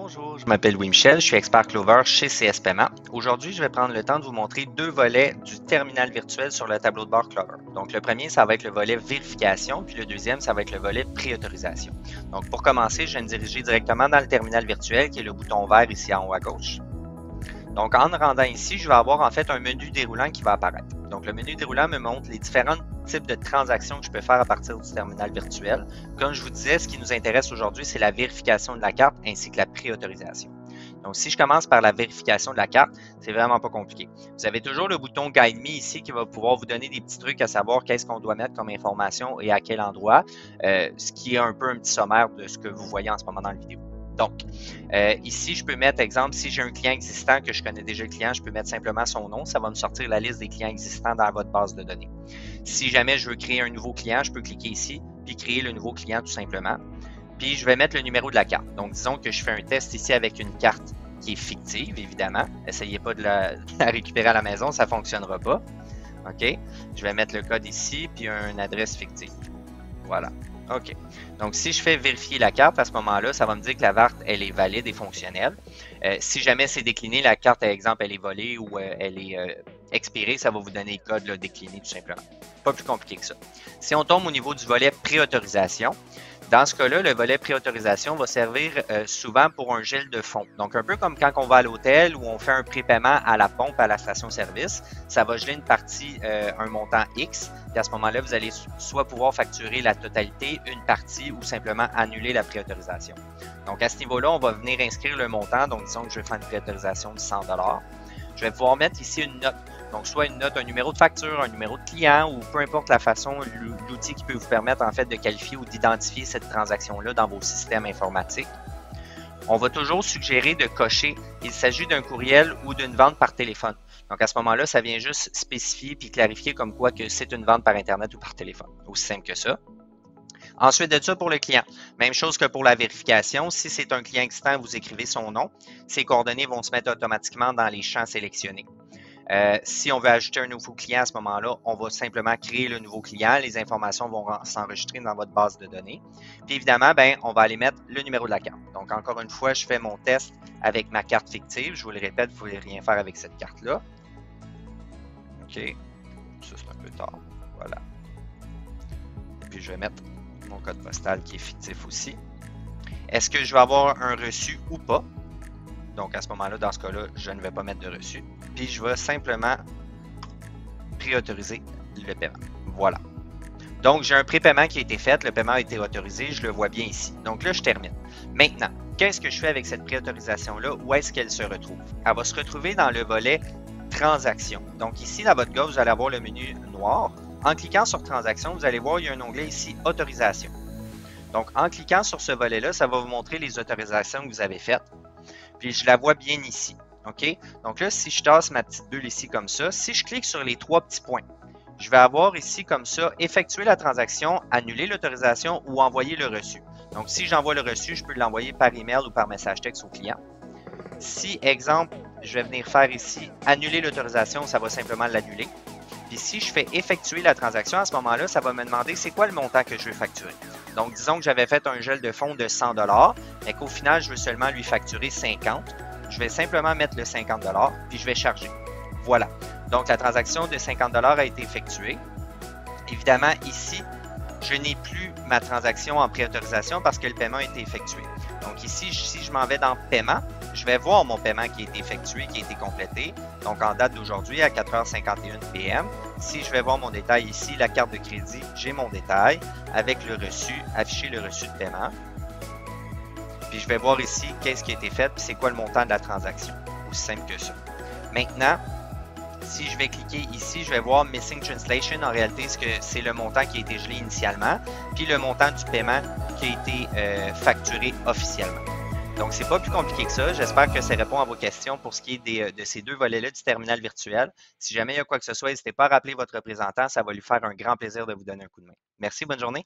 Bonjour, je m'appelle Louis Michel, je suis expert Clover chez CS Paiement. Aujourd'hui, je vais prendre le temps de vous montrer deux volets du terminal virtuel sur le tableau de bord Clover. Donc, le premier, ça va être le volet vérification, puis le deuxième, ça va être le volet préautorisation. Donc, pour commencer, je vais me diriger directement dans le terminal virtuel, qui est le bouton vert ici en haut à gauche. Donc, en rendant ici, je vais avoir en fait un menu déroulant qui va apparaître. Donc, le menu déroulant me montre les différents types de transactions que je peux faire à partir du terminal virtuel. Comme je vous disais, ce qui nous intéresse aujourd'hui, c'est la vérification de la carte ainsi que la préautorisation. Donc, si je commence par la vérification de la carte, c'est vraiment pas compliqué. Vous avez toujours le bouton Guide Me ici qui va pouvoir vous donner des petits trucs à savoir qu'est-ce qu'on doit mettre comme information et à quel endroit, ce qui est un peu un petit sommaire de ce que vous voyez en ce moment dans la vidéo. Donc, ici, je peux mettre, exemple, si j'ai un client existant, que je connais déjà le client, je peux mettre simplement son nom. Ça va me sortir la liste des clients existants dans votre base de données. Si jamais je veux créer un nouveau client, je peux cliquer ici, puis créer le nouveau client tout simplement. Puis, je vais mettre le numéro de la carte. Donc, disons que je fais un test ici avec une carte qui est fictive, évidemment. Essayez pas de la récupérer à la maison, ça ne fonctionnera pas. OK? Je vais mettre le code ici, puis une adresse fictive. Voilà. OK. Donc, si je fais vérifier la carte, à ce moment-là, ça va me dire que la carte, elle est valide et fonctionnelle. Si jamais c'est décliné, la carte, par exemple, elle est volée ou elle est expirée, ça va vous donner le code là, décliné tout simplement. Pas plus compliqué que ça. Si on tombe au niveau du volet préautorisation, dans ce cas-là, le volet préautorisation va servir souvent pour un gel de fonds. Donc, un peu comme quand on va à l'hôtel ou on fait un prépaiement à la pompe à la station-service, ça va geler une partie, un montant X. Puis à ce moment-là, vous allez soit pouvoir facturer la totalité, une partie ou simplement annuler la préautorisation. Donc, à ce niveau-là, on va venir inscrire le montant. Donc, disons que je vais faire une préautorisation de 100 $. Je vais pouvoir mettre ici une note. Donc, soit une note, un numéro de facture, un numéro de client ou peu importe la façon, l'outil qui peut vous permettre en fait de qualifier ou d'identifier cette transaction-là dans vos systèmes informatiques. On va toujours suggérer de cocher il s'agit d'un courriel ou d'une vente par téléphone. Donc, à ce moment-là, ça vient juste spécifier puis clarifier comme quoi que c'est une vente par Internet ou par téléphone. Aussi simple que ça. Ensuite de ça, pour le client, même chose que pour la vérification. Si c'est un client existant, vous écrivez son nom. Ses coordonnées vont se mettre automatiquement dans les champs sélectionnés. Si on veut ajouter un nouveau client à ce moment-là, on va simplement créer le nouveau client. Les informations vont s'enregistrer dans votre base de données. Puis évidemment, on va aller mettre le numéro de la carte. Donc, encore une fois, je fais mon test avec ma carte fictive. Je vous le répète, vous ne pouvez rien faire avec cette carte-là. OK. Ça, c'est un peu tard. Voilà. Puis, je vais mettre mon code postal qui est fictif aussi. Est-ce que je vais avoir un reçu ou pas? Donc, à ce moment-là, dans ce cas-là, je ne vais pas mettre de reçu. Puis, je vais simplement préautoriser le paiement. Voilà. Donc, j'ai un prépaiement qui a été fait. Le paiement a été autorisé. Je le vois bien ici. Donc là, je termine. Maintenant, qu'est-ce que je fais avec cette préautorisation-là? Où est-ce qu'elle se retrouve? Elle va se retrouver dans le volet Transactions. Donc, ici, dans votre gauche, vous allez avoir le menu noir. En cliquant sur Transactions, vous allez voir, il y a un onglet ici, Autorisation. Donc, en cliquant sur ce volet-là, ça va vous montrer les autorisations que vous avez faites. Puis, je la vois bien ici. OK? Donc là, si je tasse ma petite bulle ici comme ça, si je clique sur les trois petits points, je vais avoir ici comme ça, effectuer la transaction, annuler l'autorisation ou envoyer le reçu. Donc, si j'envoie le reçu, je peux l'envoyer par email ou par message texte au client. Si, exemple, je vais venir faire ici, annuler l'autorisation, ça va simplement l'annuler. Puis si je fais effectuer la transaction, à ce moment-là, ça va me demander c'est quoi le montant que je veux facturer. Donc, disons que j'avais fait un gel de fonds de 100 $, mais qu'au final, je veux seulement lui facturer 50. Je vais simplement mettre le 50 $, puis je vais charger. Voilà. Donc, la transaction de 50 $ a été effectuée. Évidemment, ici, je n'ai plus ma transaction en préautorisation parce que le paiement a été effectué. Donc ici, si je m'en vais dans Paiement, je vais voir mon paiement qui a été effectué, qui a été complété. Donc en date d'aujourd'hui, à 4h51 p.m. Si je vais voir mon détail ici, la carte de crédit, j'ai mon détail avec le reçu, afficher le reçu de paiement. Puis je vais voir ici qu'est-ce qui a été fait, puis c'est quoi le montant de la transaction. Aussi simple que ça. Maintenant, si je vais cliquer ici, je vais voir Missing Translation. En réalité, c'est le montant qui a été gelé initialement, puis le montant du paiement qui a été facturé officiellement. Donc, c'est pas plus compliqué que ça. J'espère que ça répond à vos questions pour ce qui est de ces deux volets-là du terminal virtuel. Si jamais il y a quoi que ce soit, n'hésitez pas à rappeler votre représentant. Ça va lui faire un grand plaisir de vous donner un coup de main. Merci, bonne journée.